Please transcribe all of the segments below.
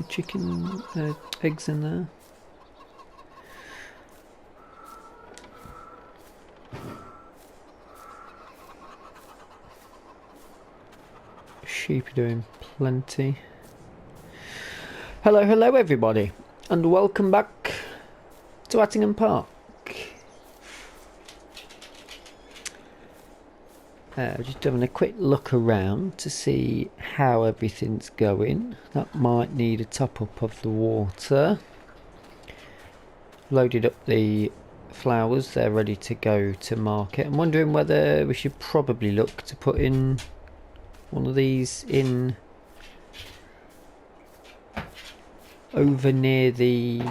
chicken eggs in there. Sheep are doing plenty. Hello everybody, and welcome back to Attingham Park. Just having a quick look around to see how everything's going. That might need a top up of the water. Loaded up the flowers, they're ready to go to market. I'm wondering whether we should probably look to put in one of these in over near the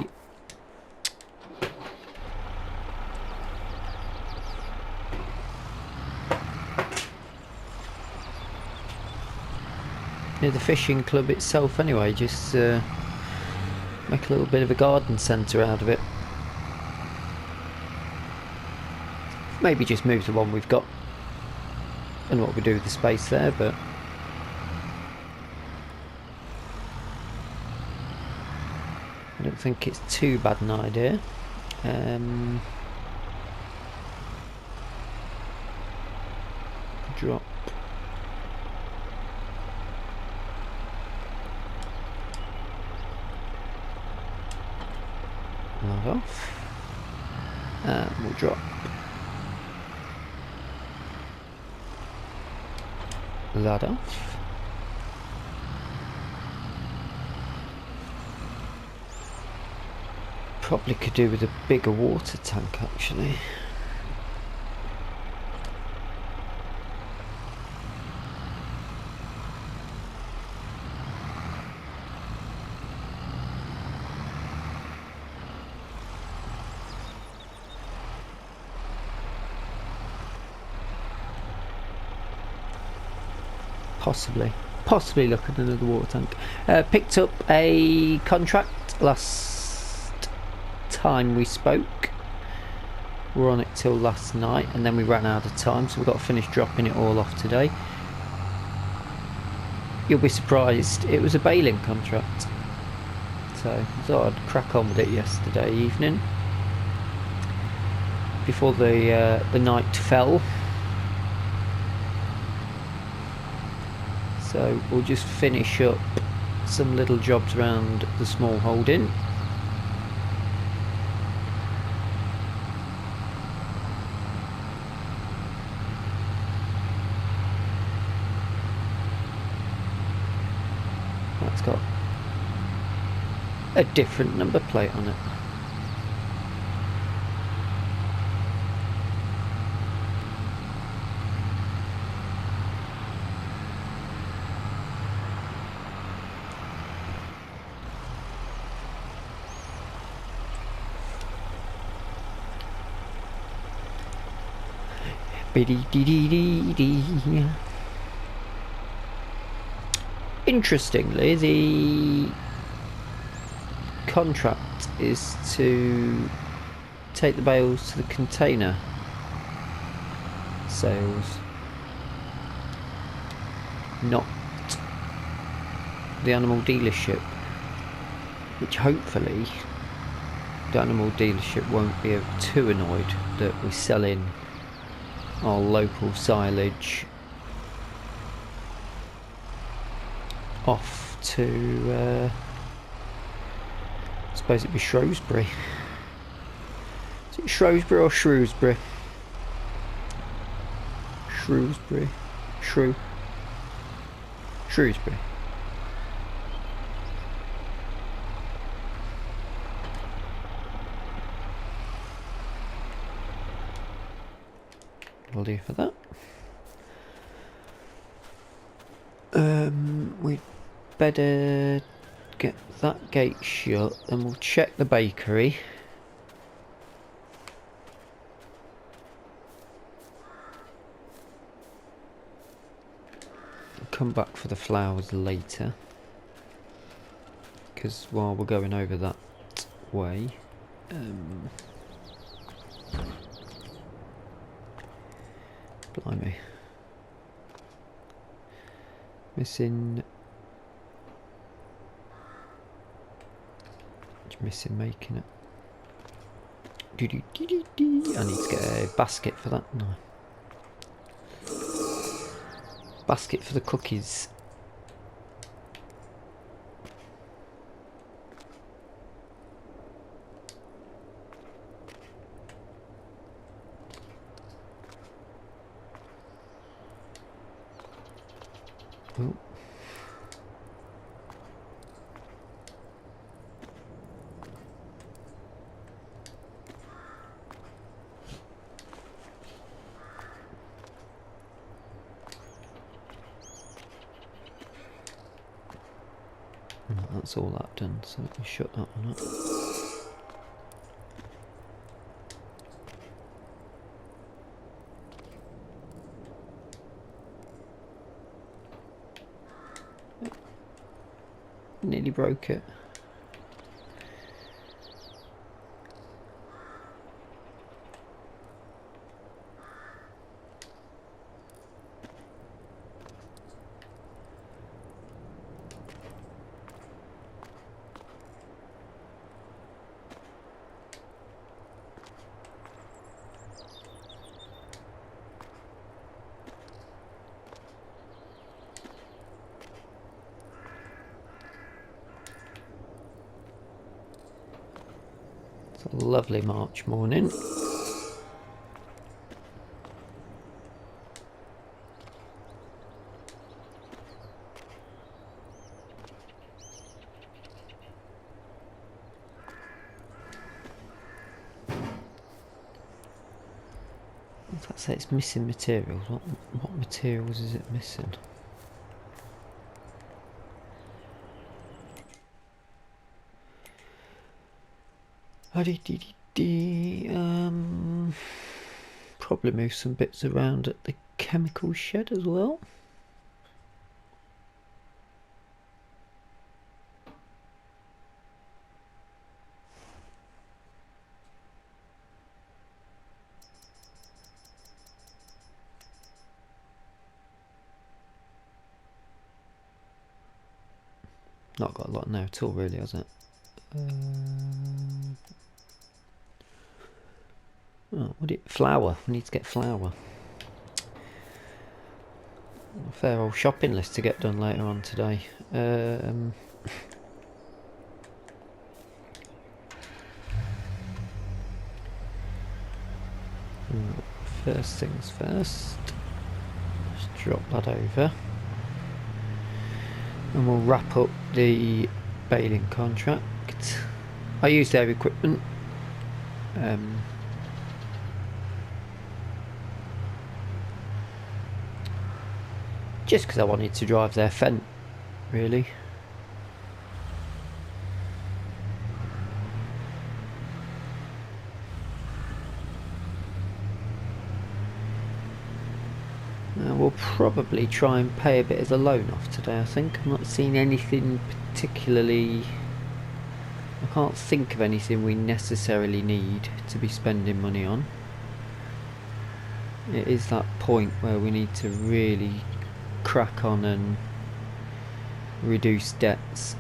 fishing club itself anyway, just make a little bit of a garden centre out of it. Maybe just move the one we've got. I don't know what we do with the space there, but I don't think it's too bad an idea. Drop. Log off. And we'll drop. That off. Probably could do with a bigger water tank actually. Possibly look at another water tank. Picked up a contract last time we spoke. We're on it till last night and then we ran out of time, so we've got to finish dropping it all off today. You'll be surprised, it was a baling contract, so I thought I'd crack on with it yesterday evening before the night fell. So we'll just finish up some little jobs around the small holding. That's got a different number plate on it. Interestingly, the contract is to take the bales to the container sales, not the animal dealership, which hopefully the animal dealership won't be too annoyed that we sell in our local silage off to I suppose it'd be Shrewsbury. Is it Shrewsbury or Shrewsbury? Shrewsbury. Shrewsbury. Will do for that. We'd better get that gate shut and we'll check the bakery. Come back for the flowers later, because while we're going over that Blimey. Missing making it. I need to get a basket for that. No. Basket for the cookies. Oh. That's all that done, so we can shut that one up. Nearly broke it. It's a lovely March morning. Let's say it's missing materials. What materials is it missing? Probably move some bits around at the chemical shed as well. Not got a lot now at all, really, has it? Oh, flour. We need to get flour. A fair old shopping list to get done later on today. First things first. Just drop that over. And we'll wrap up the baling contract. I use their equipment. Just because I wanted to drive their Fendt, really. We'll probably try and pay a bit of the loan off today, I think. I'm not seeing anything particularly... I can't think of anything we necessarily need to be spending money on. It is that point where we need to really crack on and reduce debts.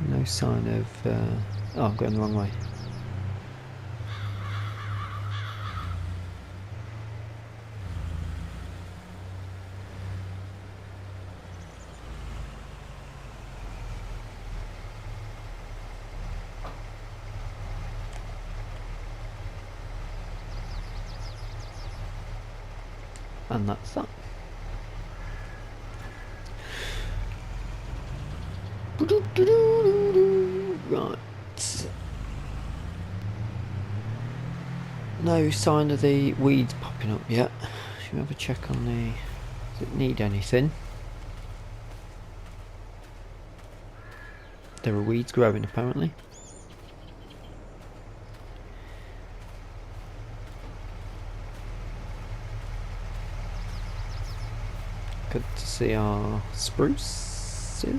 No sign of... oh, I'm going the wrong way. And that's that. Right. No sign of the weeds popping up yet. Should we have a check on the... Does it need anything? There are weeds growing apparently. good to see our spruces,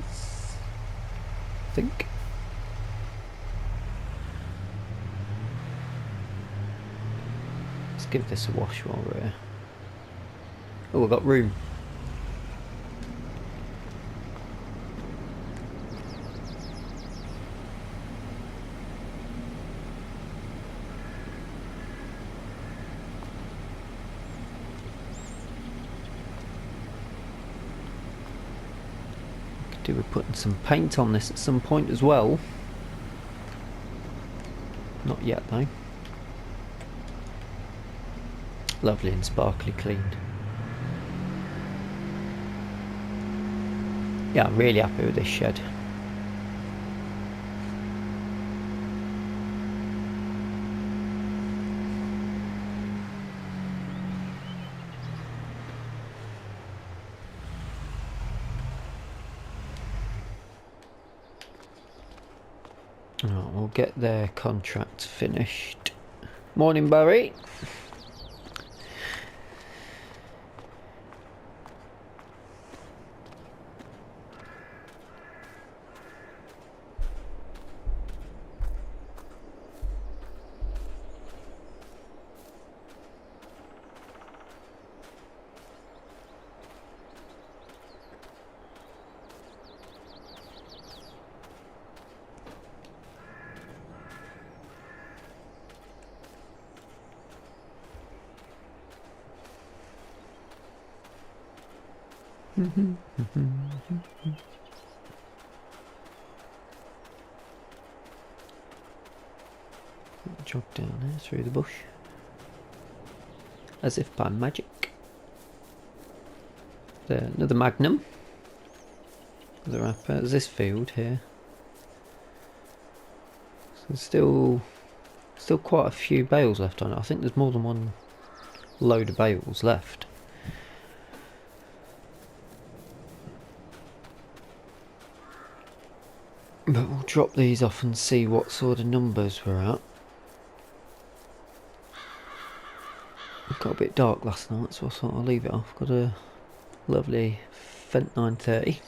I think. Let's give this a wash while we're here. Oh, we've got room. Could do with putting some paint on this at some point as well. Not yet though. Lovely and sparkly clean. Yeah, I'm really happy with this shed. Right, we'll get their contract finished. Morning, Barry. Jog down there through the bush, as if by magic. There, another magnum. The wrapper. There's this field here. So there's still quite a few bales left on it. I think there's more than one load of bales left. But we'll drop these off and see what sort of numbers we're at. It got a bit dark last night, so I thought I'll leave it off. Got a lovely Fent 930.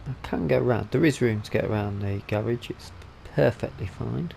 I can go around. There is room to get around the garage. It's perfectly fine.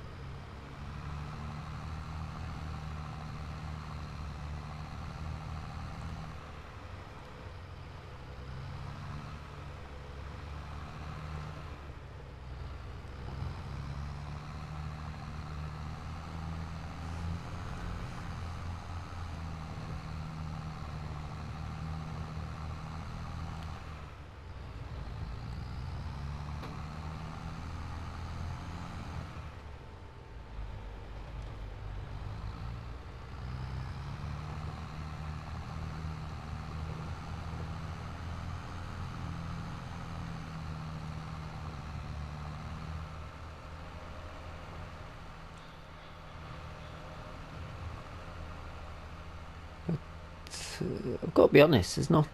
I've got to be honest, there's not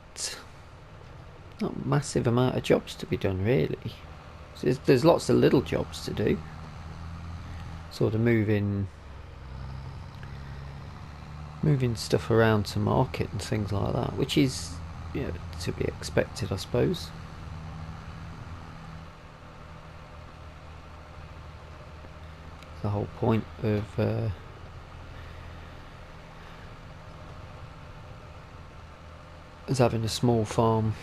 a massive amount of jobs to be done really. There's lots of little jobs to do, sort of moving stuff around to market and things like that, which is, you know, to be expected, I suppose. The whole point of is having a small farm.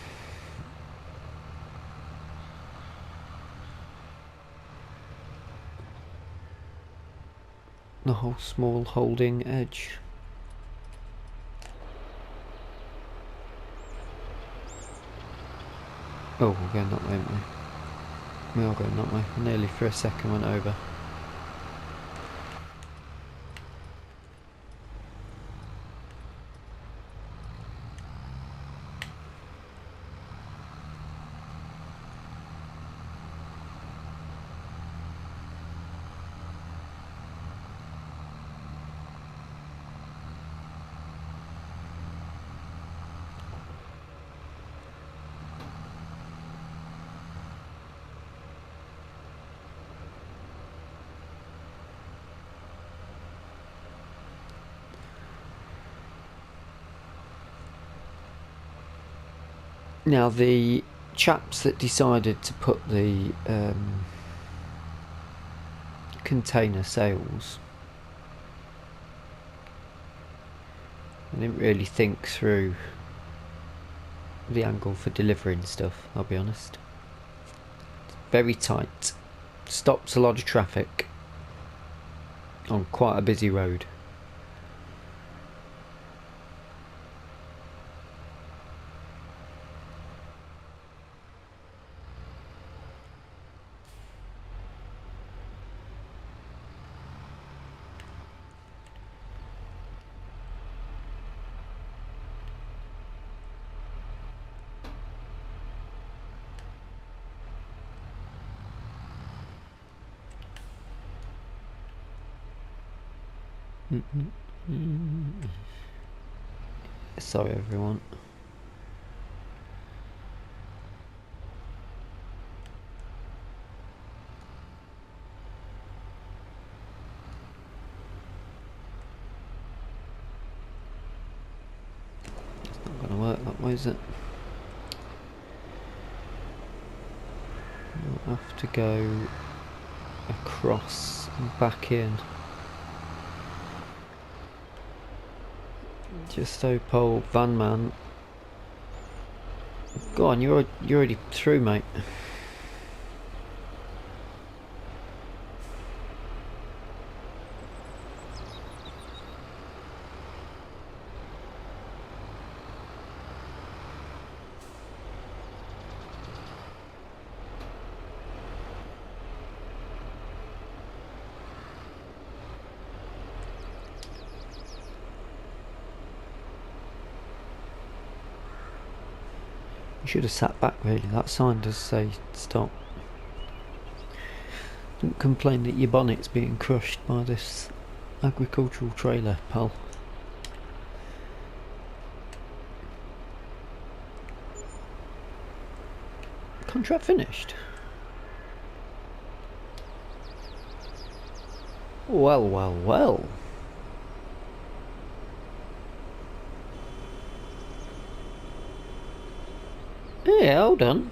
The whole small holding edge. Oh, we're going that way, aren't we? We are going that way. Nearly for a second went over. Now the chaps that decided to put the container sales, I didn't really think through the angle for delivering stuff, I'll be honest. Very tight, stops a lot of traffic on quite a busy road. Sorry everyone. It's not going to work that way, is it? We'll have to go across and back in. Just hope old van man. Go on, you're already through, mate. You should have sat back really, that sign does say stop. Don't complain that your bonnet's being crushed by this agricultural trailer, pal. Contract finished? Well, well, well. Yeah, hold on.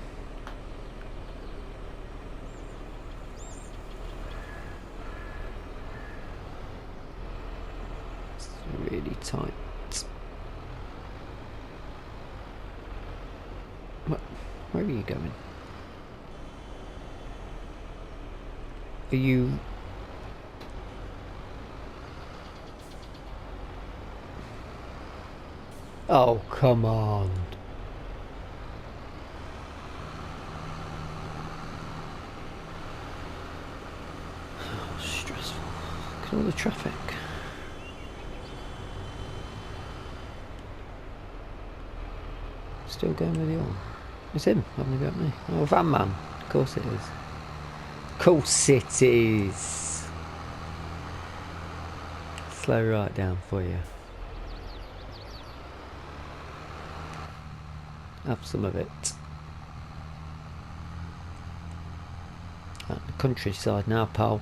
It's really tight. Where are you going? Are you... Oh, come on. All the traffic. Still going with you on. It's him having a go at me. Oh, van man. Of course it is. Of course it is. Slow right down for you. Have some of it. At the countryside now, pal.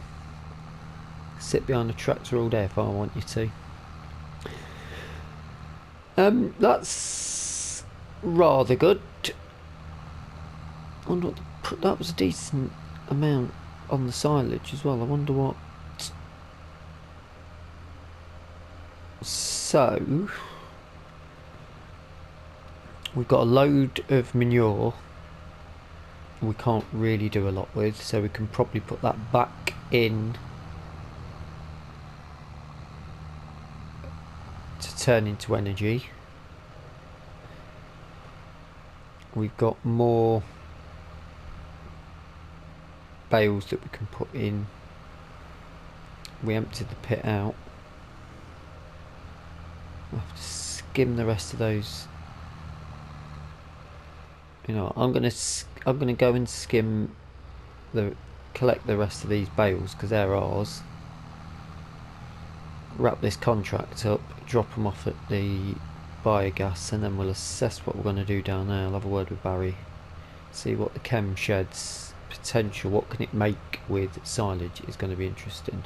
Sit behind the tractor all day if I want you to. That's rather good. I wonder what that was a decent amount on the silage as well. I wonder what. So we've got a load of manure we can't really do a lot with, so we can probably put that back in to turn into energy. We've got more bales that we can put in. We emptied the pit out. We'll have to skim the rest of those. You know, I'm gonna go and skim collect the rest of these bales because they're ours. Wrap this contract up, drop them off at the biogas, and then we'll assess what we're going to do down there. I'll have a word with Barry, see what the chem shed's potential, what can it make with silage is going to be interesting.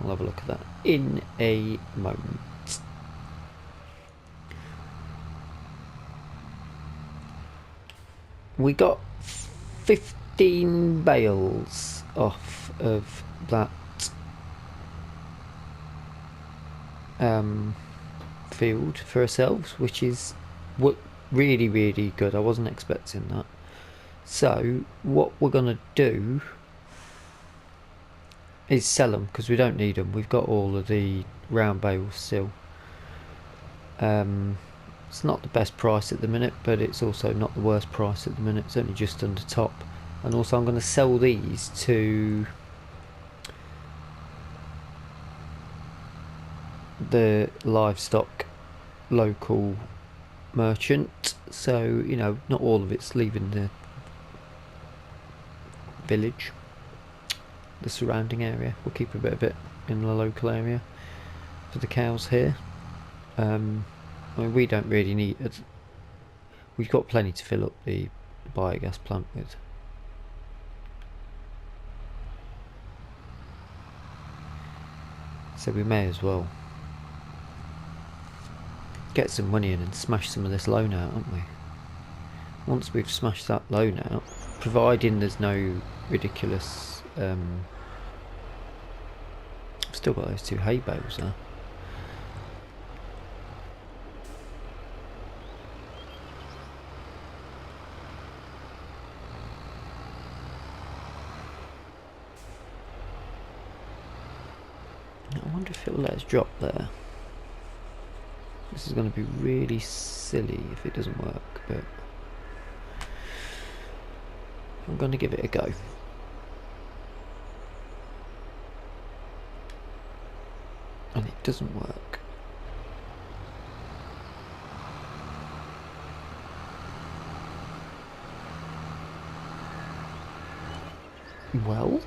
I'll have a look at that in a moment. we got 15 bales off of that field for ourselves, which is really good. I wasn't expecting that. So what we're gonna do is sell them, because we don't need them. We've got all of the round bales still. It's not the best price at the minute, but it's also not the worst price at the minute. It's only just under top. And also I'm going to sell these to the livestock local merchant, so you know, not all of it's leaving the village, the surrounding area. We'll keep a bit of it in the local area for the cows here. I mean, we don't really need it. We've got plenty to fill up the biogas plant with. So we may as well get some money in and smash some of this loan out, aren't we? Once we've smashed that loan out, providing there's no ridiculous I've still got those 2 hay bales there. I wonder if it will let us drop there. This is going to be really silly if it doesn't work, but I'm going to give it a go. And it doesn't work. Well,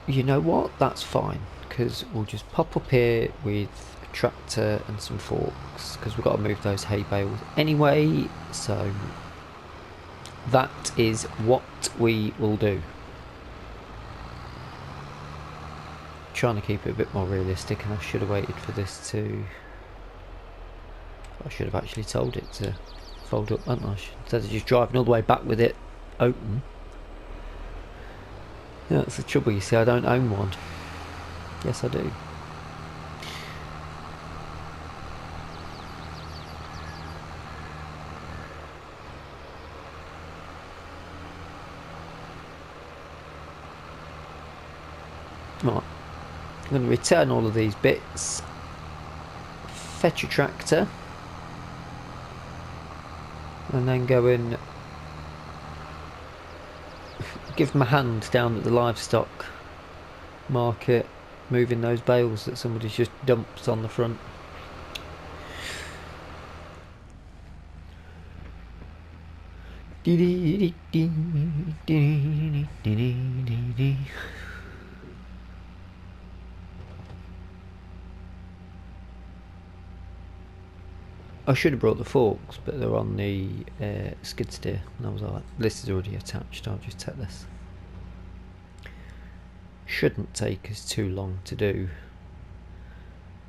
you know what, that's fine, because we'll just pop up here with a tractor and some forks, because we've got to move those hay bales anyway, so that is what we will do. Trying to keep it a bit more realistic, and I should have waited for this to... I should have actually told it to fold up, hadn't I? Instead of just driving all the way back with it open. Yeah, that's the trouble, you see, I don't own one. Yes, I do. Right, I'm going to return all of these bits, fetch a tractor, and then go and give them a hand down at the livestock market, moving those bales that somebody's just dumped on the front. I should have brought the forks, but they're on the skid steer, and I was like, this is already attached, I'll just take this. Shouldn't take us too long to do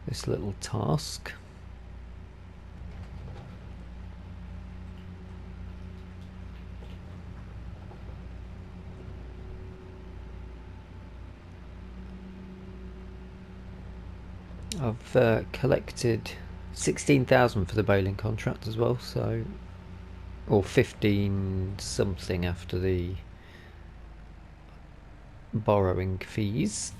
this little task. I've collected 16,000 for the baling contract as well, so, or 15 something after the borrowing fees.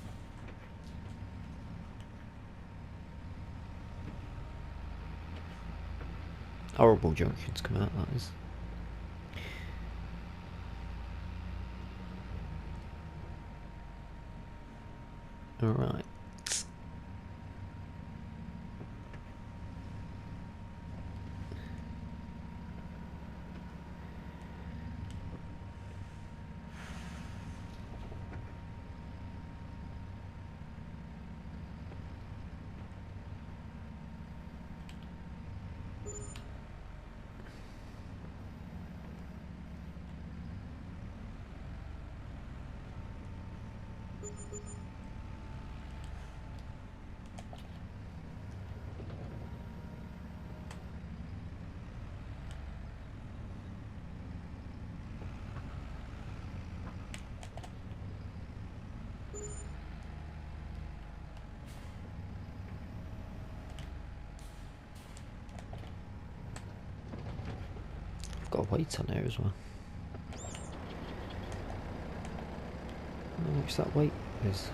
Horrible junctions come out, that is. Alright. got a weight on here as well. How much that weight is?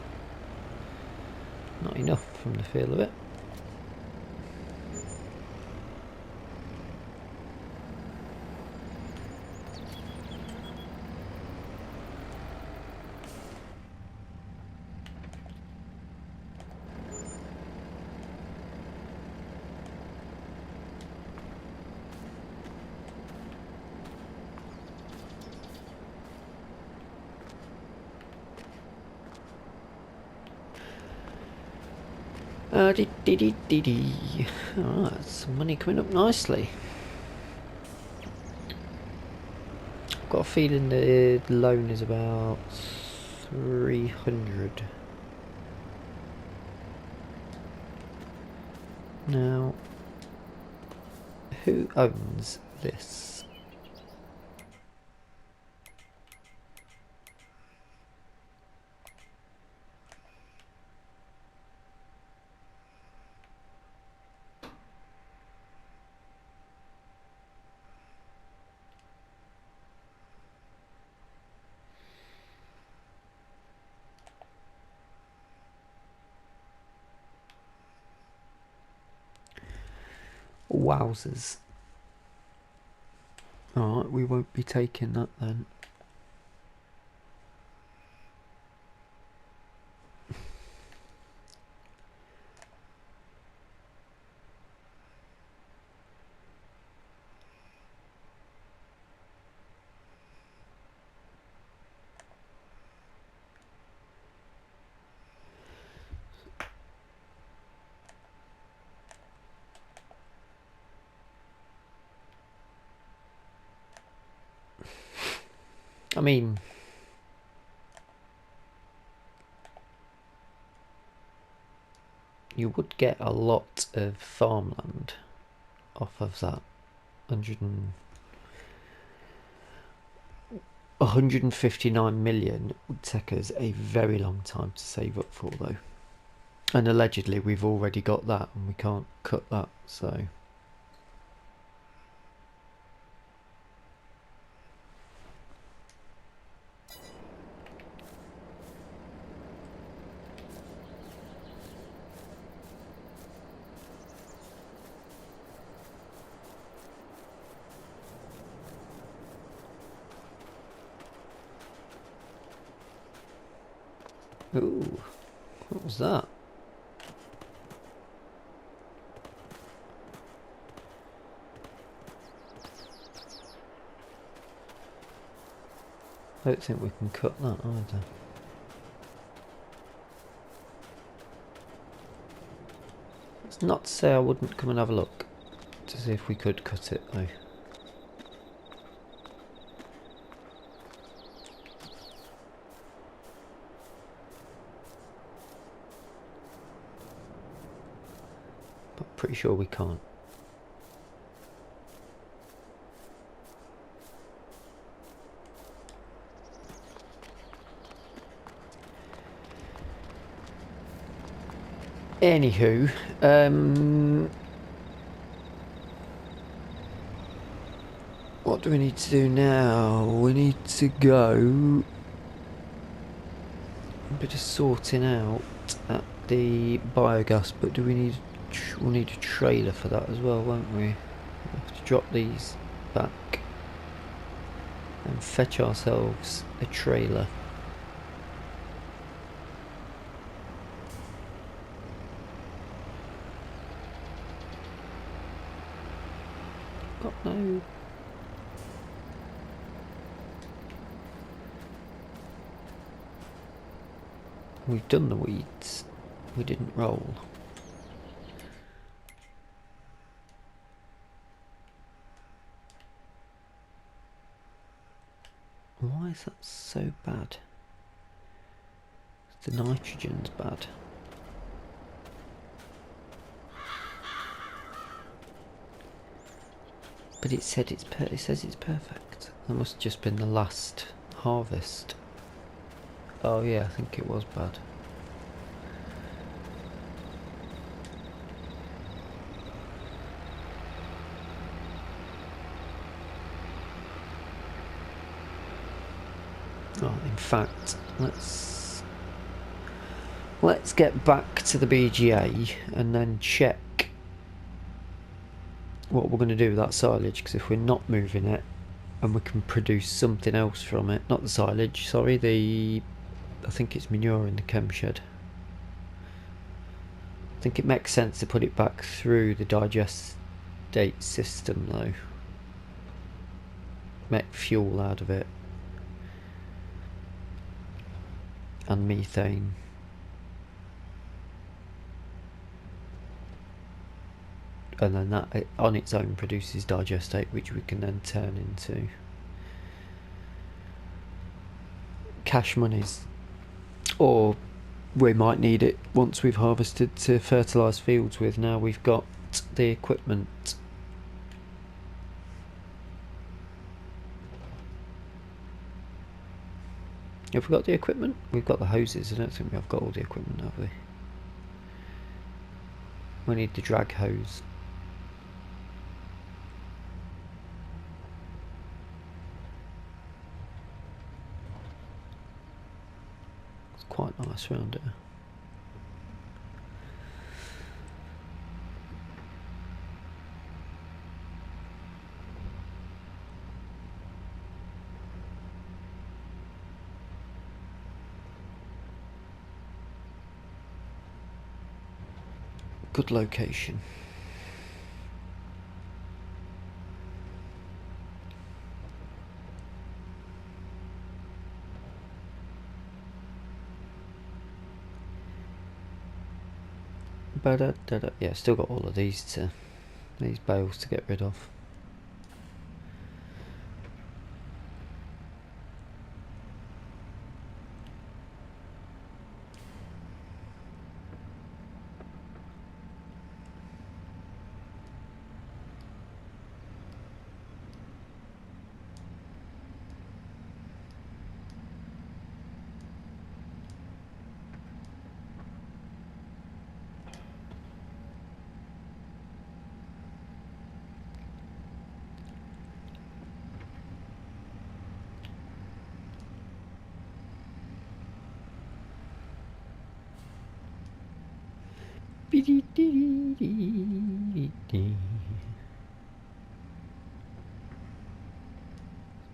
Not enough from the feel of it. Alright, some money coming up nicely. I've got a feeling the loan is about 300. Now, who owns this? Wowzers. Alright, we won't be taking that then. I mean, you would get a lot of farmland off of that 159 million would take us a very long time to save up for though. And allegedly we've already got that and we can't cut that, so... Ooh, what was that? I don't think we can cut that either. It's not to say I wouldn't come and have a look to see if we could cut it though. Pretty sure we can't. Anywho, what do we need to do now? We need to go a bit of sorting out at the biogas, but do we need? We'll need a trailer for that as well, won't we? We'll have to drop these back and fetch ourselves a trailer. Got no... We've done the weeds. We didn't roll. Why is that so bad? The nitrogen's bad. But it said it says it's perfect. That must have just been the last harvest. Oh yeah, I think it was bad. Oh, in fact, let's get back to the BGA and then check what we're going to do with that silage, because if we're not moving it and we can produce something else from it, not the silage, sorry, I think it's manure in the chem shed. I think it makes sense to put it back through the digestate system though. Make fuel out of it. And methane. And then that on its own produces digestate, which we can then turn into cash monies, or we might need it once we've harvested to fertilise fields with. Now we've got the equipment. Have we got the equipment? We've got the hoses. I don't think we've got all the equipment, have we? We need the drag hose. It's quite nice around here. Good location. Yeah, still got all of these bales to get rid of.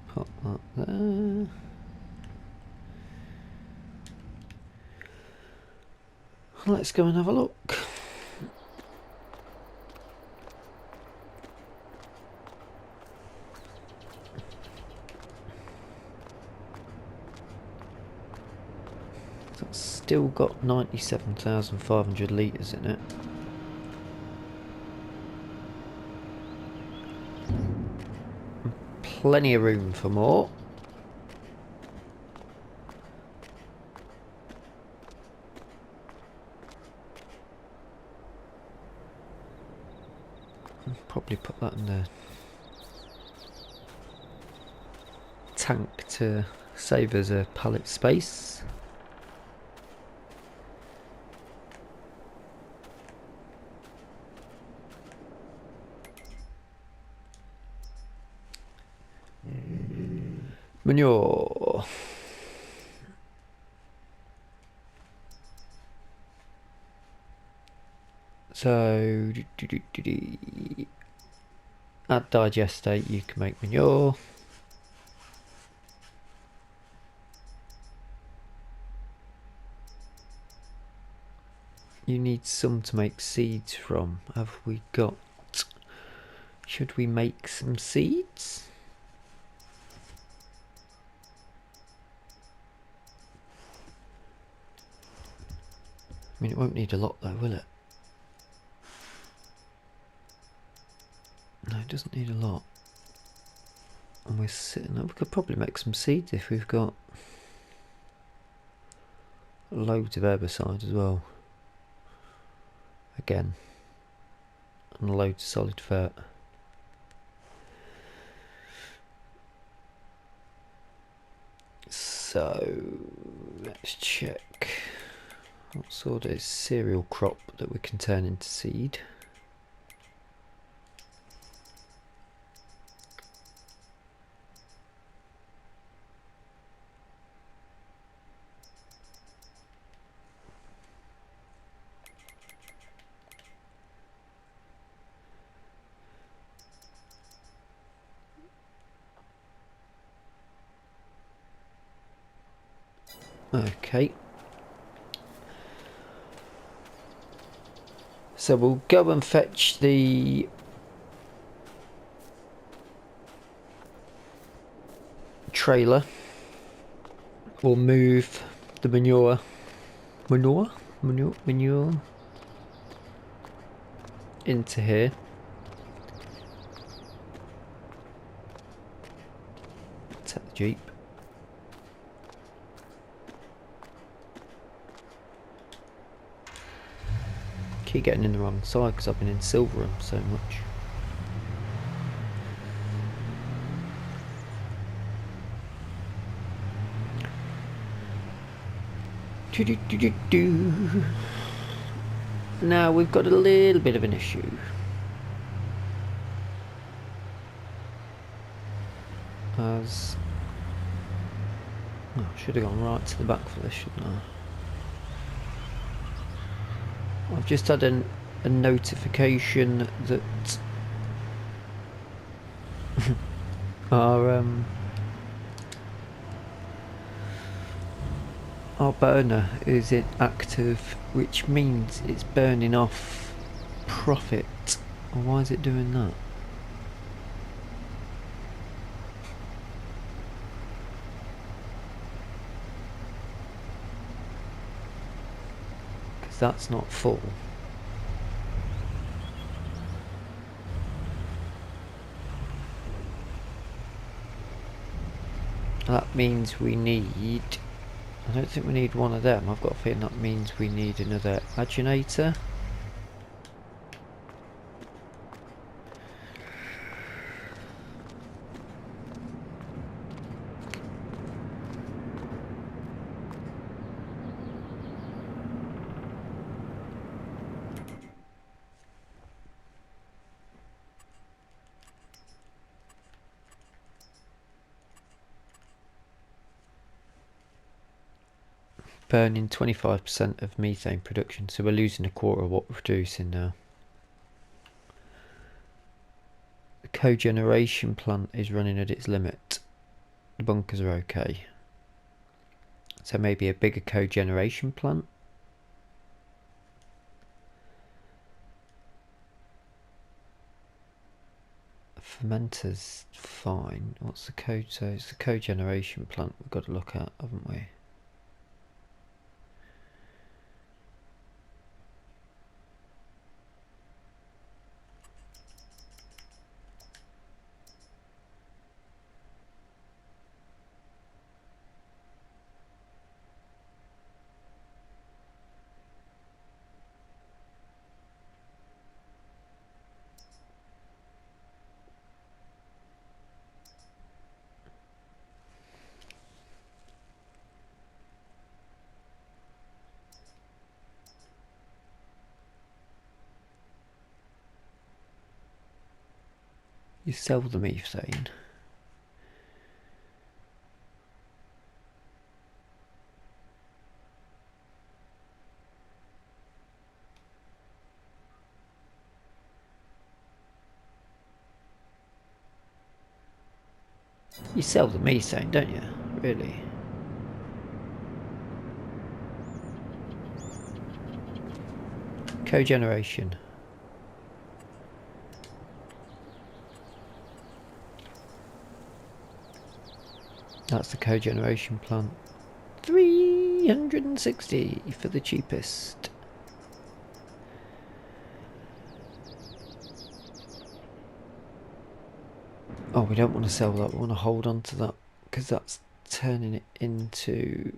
Pop that there. Let's go and have a look. That's still got 97,500 litres in it. Plenty of room for more. I'll probably put that in the tank to save us a pallet space. Manure. So add digestate, you can make manure. You need some to make seeds from. Have we got? Should we make some seeds? I mean, it won't need a lot though, will it? No, it doesn't need a lot. And we're sitting up. We could probably make some seeds if we've got loads of herbicide as well. Again. And loads of solid fert. So let's check what sort of cereal crop that we can turn into seed. Okay. So we'll go and fetch the trailer. We'll move the manure into here. Take the Jeep. Keep getting in the wrong side because I've been in Silverham so much. Now we've got a little bit of an issue. As I should have gone right to the back for this, shouldn't I? I've just had a notification that our burner is inactive, which means it's burning off profit. Well, why is it doing that? Because that's not full. That means we need... I don't think we need one of them. I've got a feeling that means we need another agitator. Burning 25% of methane production, so we're losing a quarter of what we're producing now. The cogeneration plant is running at its limit. The bunkers are okay. So maybe a bigger cogeneration plant. Fermenter's fine. What's the code? So it's the cogeneration plant we've got to look at, haven't we? You sell the methane. You sell the methane, don't you? Really? Cogeneration. That's the cogeneration plant. 360 for the cheapest. Oh, we don't want to sell that. We want to hold on to that because that's turning it into...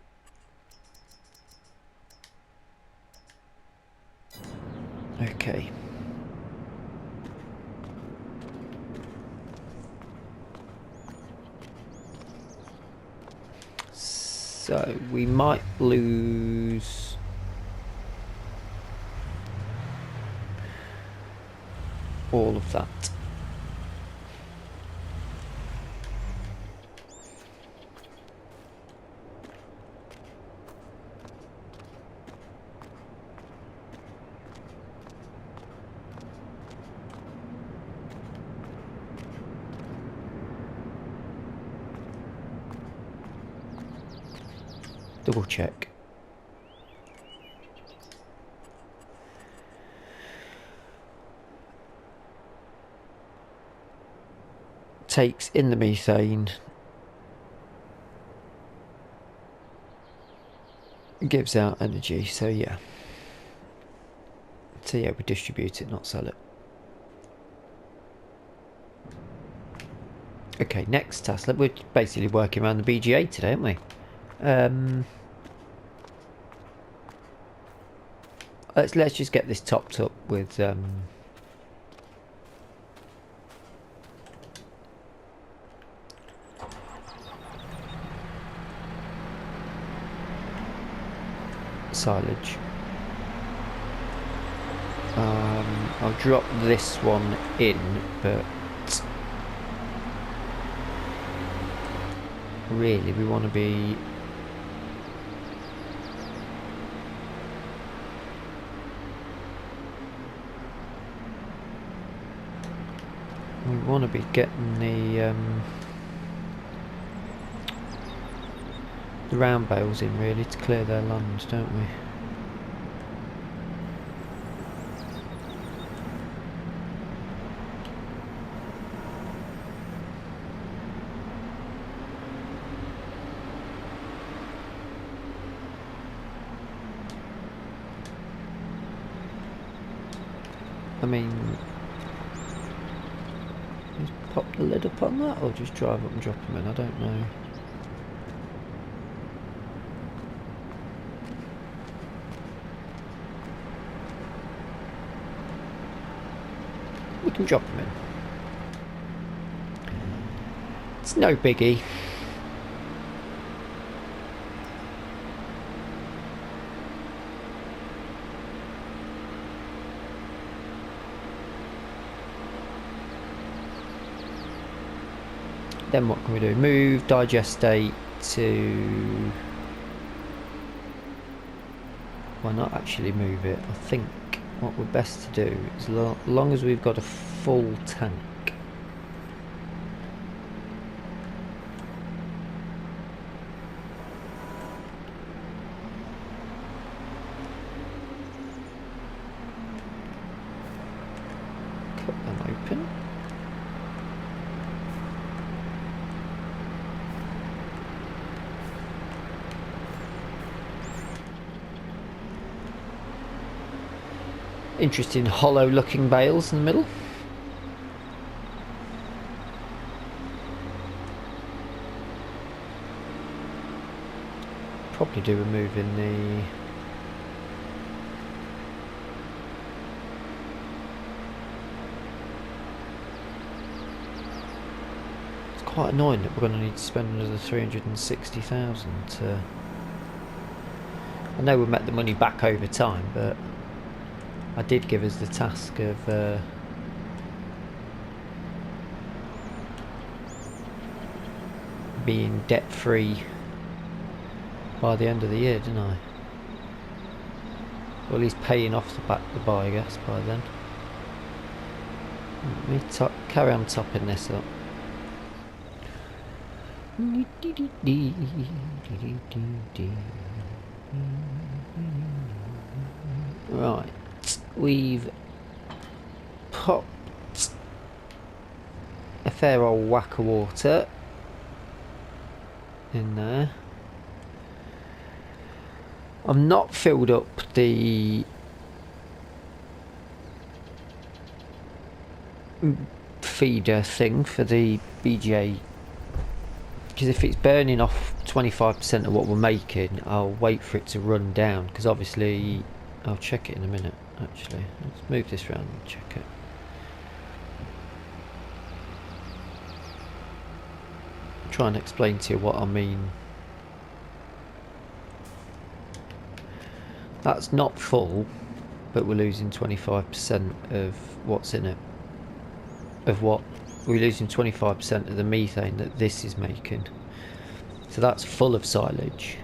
Okay. So we might lose all of that. Double check. Takes in the methane, gives out energy, so yeah. So yeah, we distribute it, not sell it. Okay, next task. We're basically working around the BGA today, aren't we? Let's just get this topped up with silage. I'll drop this one in, but really we want to be getting the round bales in really to clear their land, don't we? I mean, just pop the lid up on that, or just drive up and drop them in, I don't know. We can drop them in. It's no biggie. Then what can we do? Move digestate to... Well, not actually move it. I think what we're best to do is, as long as we've got a full tank, cut them open. Interesting hollow looking bales in the middle. Probably do removing the... It's quite annoying that we're going to need to spend another 360,000 to... I know we met the money back over time, but I did give us the task of being debt free by the end of the year, didn't I? Or at least paying off the buy, I guess, by then. Let me carry on topping this up. Right. We've popped a fair old whack of water in there. I've not filled up the feeder thing for the BGA, because if it's burning off 25% of what we're making, I'll wait for it to run down, because obviously I'll check it in a minute. Actually, let's move this round and check it. I'll try and explain to you what I mean. That's not full, but we're losing 25% of what's in it. Of what? We're losing 25% of the methane that this is making. So that's full of silage,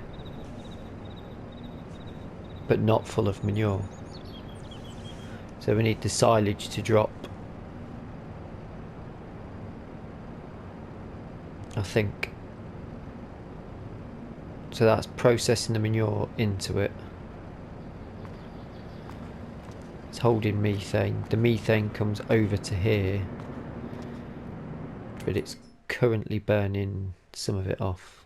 but not full of manure. So we need the silage to drop, I think. So that's processing the manure into it. It's holding methane. The methane comes over to here, but it's currently burning some of it off,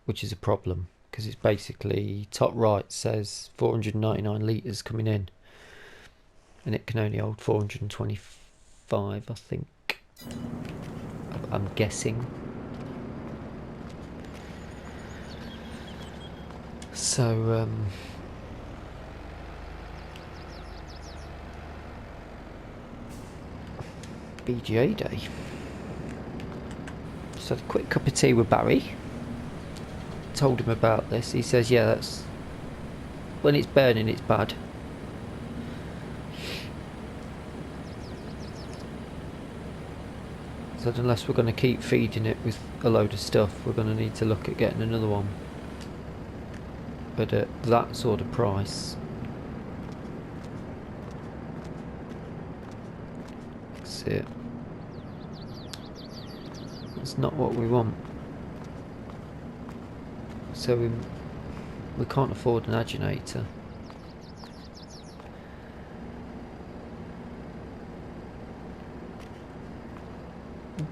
which is a problem because it's basically, top right says 499 litres coming in and it can only hold 425, I think. I'm guessing. So BGA day. Just had a quick cup of tea with Barry. Told him about this. He says, yeah, that's when it's burning, it's bad. So unless we're going to keep feeding it with a load of stuff, we're going to need to look at getting another one. But at that sort of price, that's it. That's not what we want. So we can't afford an agitator.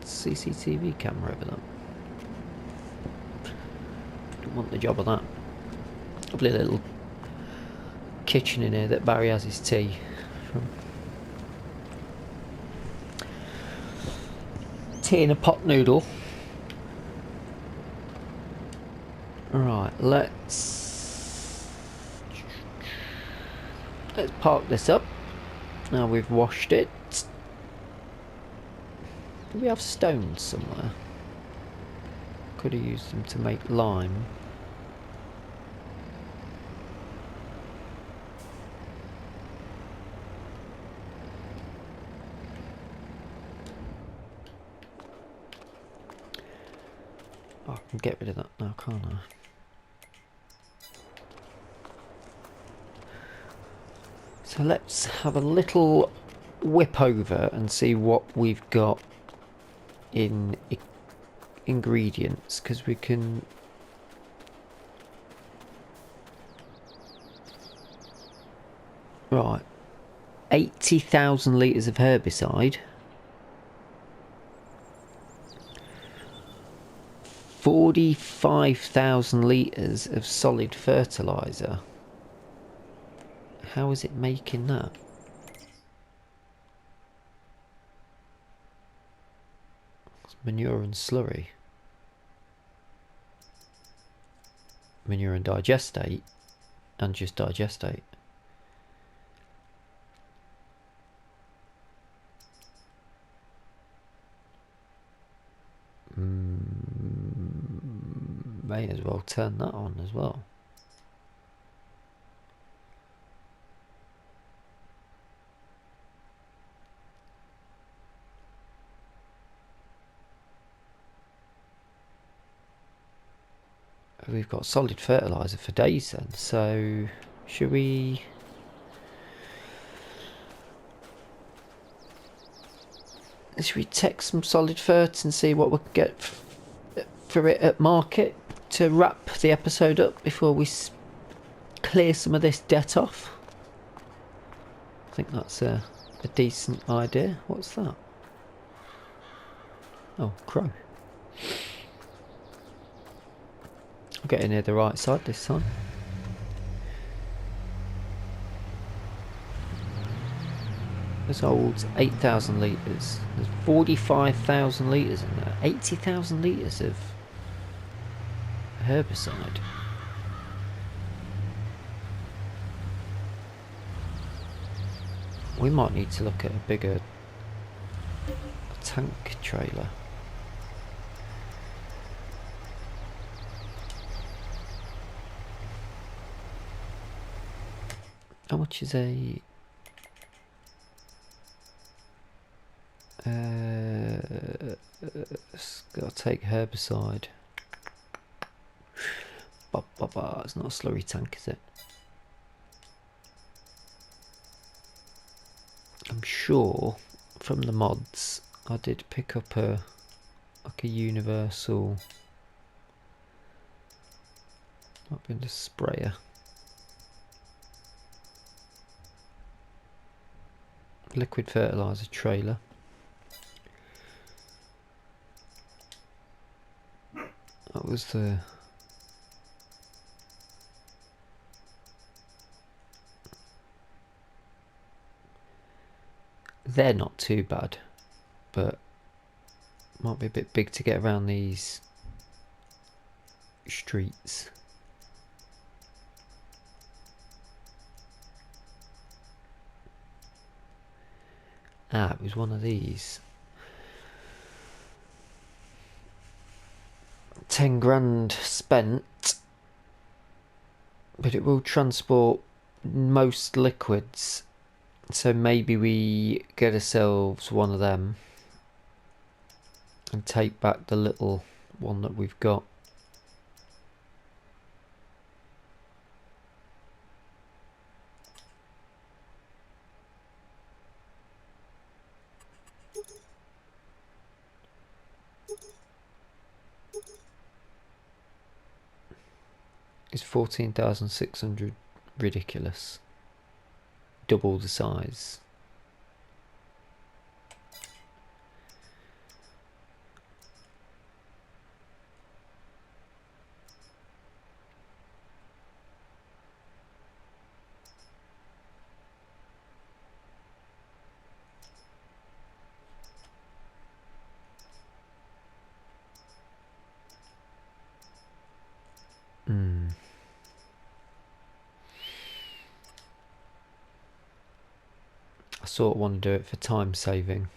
CCTV camera over that. Don't want the job of that. Lovely little kitchen in here that Barry has his tea from. Tea in a pot noodle. Right, let's park this up. Now we've washed it. Do we have stones somewhere? Could have used them to make lime. Oh, I can get rid of that now, can't I? So let's have a little whip over and see what we've got in ingredients, because we can right 80,000 litres of herbicide, 45,000 litres of solid fertiliser. How is it making that? Manure and slurry. Manure and digestate, and just digestate. May as well turn that on as well. We've got solid fertiliser for days then, so should we take some solid fert and see what we can get for it at market to wrap the episode up before we clear some of this debt off? I think that's a decent idea. What's that? Oh, crow. I'll get in here the right side this time. This holds 8,000 litres. There's 45,000 litres in there. 80,000 litres of herbicide. We might need to look at a bigger tank trailer. How much is a it's gotta take herbicide. It's not a slurry tank, is it? I'm sure from the mods I did pick up a universal Might be in the sprayer. Liquid fertilizer trailer. That was the... They're not too bad, but might be a bit big to get around these streets. Ah, it was one of these. 10 grand spent, but it will transport most liquids, so maybe we get ourselves one of them and take back the little one that we've got. Is 14,600 ridiculous? Double the size. I sort of want to do it for time saving.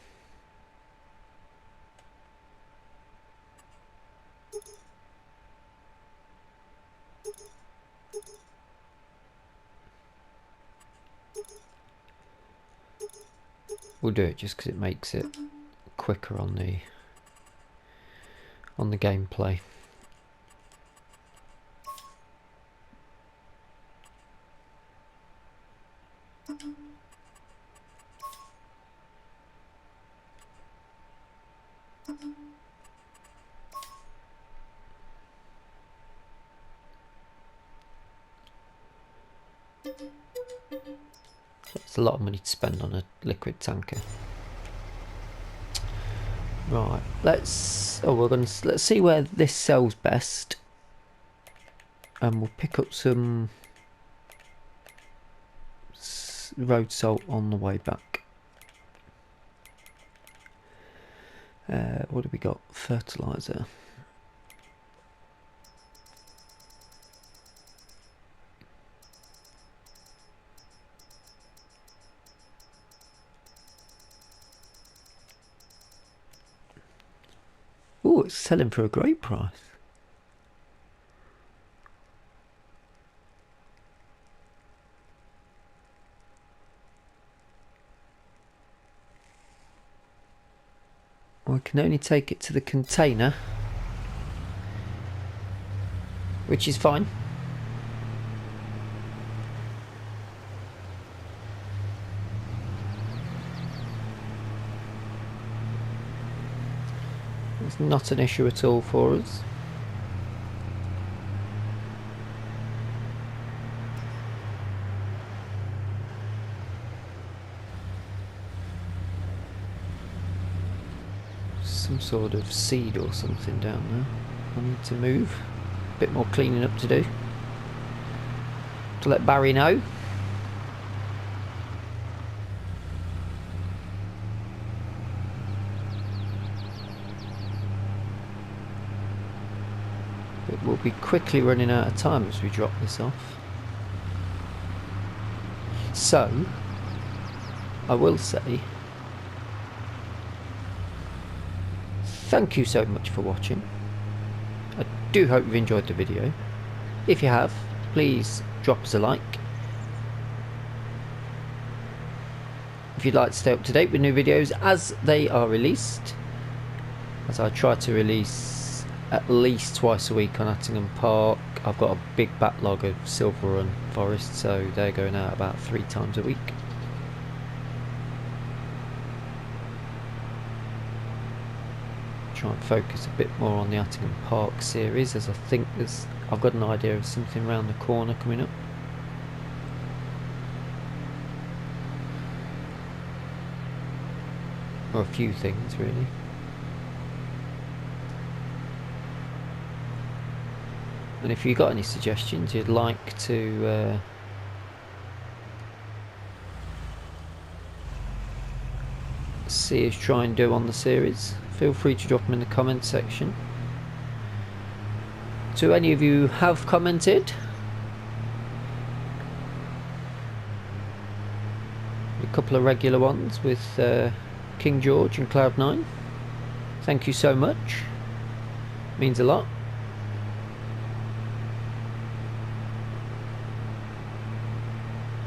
We'll do it just because it makes it quicker on the gameplay. It's a lot of money to spend on a liquid tanker. Right, let's see where this sells best, and we'll pick up some road salt on the way back. What have we got? Fertilizer. Oh, it's selling for a great price. I can only take it to the container, which is fine. It's not an issue at all for us. Some sort of seed or something down there. I need to move. A bit more cleaning up to do. To let Barry know. But we'll be quickly running out of time as we drop this off. So, I will say, thank you so much for watching. I do hope you've enjoyed the video. If you have, please drop us a like. If you'd like to stay up to date with new videos as they are released, as I try to release at least twice a week on Attingham Park. I've got a big backlog of Silver and Forest, so they're going out about 3 times a week. try and focus a bit more on the Attingham Park series, as I think I've got an idea of something around the corner coming up. Or a few things really. And if you've got any suggestions you'd like to see us try and do on the series, feel free to drop them in the comment section. To any of you who have commented, a couple of regular ones with King George and Cloud9, thank you so much, means a lot.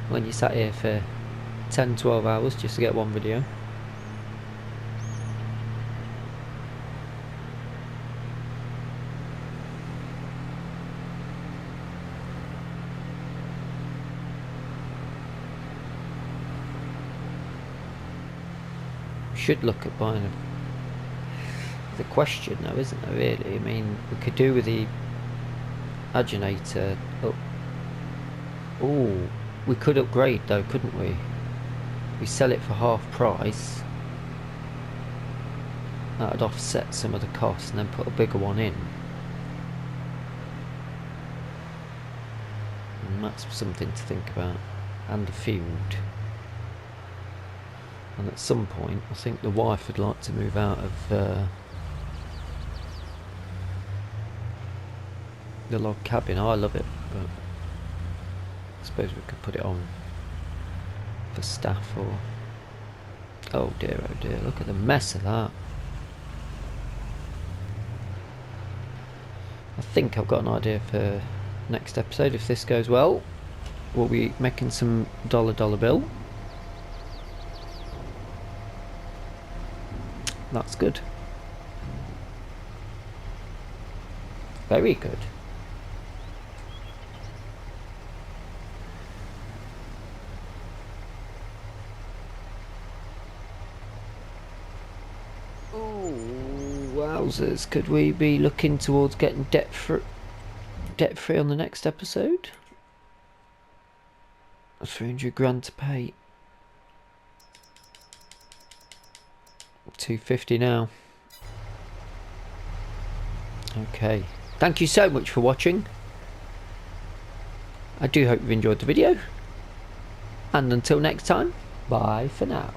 When you sat here for 10-12 hours just to get one video. Should look at buying the question though, isn't there really? I mean, we could do with the aginator up. Oh, we could upgrade though, couldn't we? We sell it for half price. That'd offset some of the cost and then put a bigger one in. And that's something to think about. And the food. And at some point I think the wife would like to move out of the log cabin. I love it, but I suppose we could put it on for staff or... oh dear, look at the mess of that. I think I've got an idea for next episode. If this goes well, we'll be making some dollar bill. That's good. Very good. Oh, wowzers. Could we be looking towards getting debt free on the next episode? 300 grand to pay. 250 now. Okay, thank you so much for watching. I do hope you've enjoyed the video, and until next time, bye for now.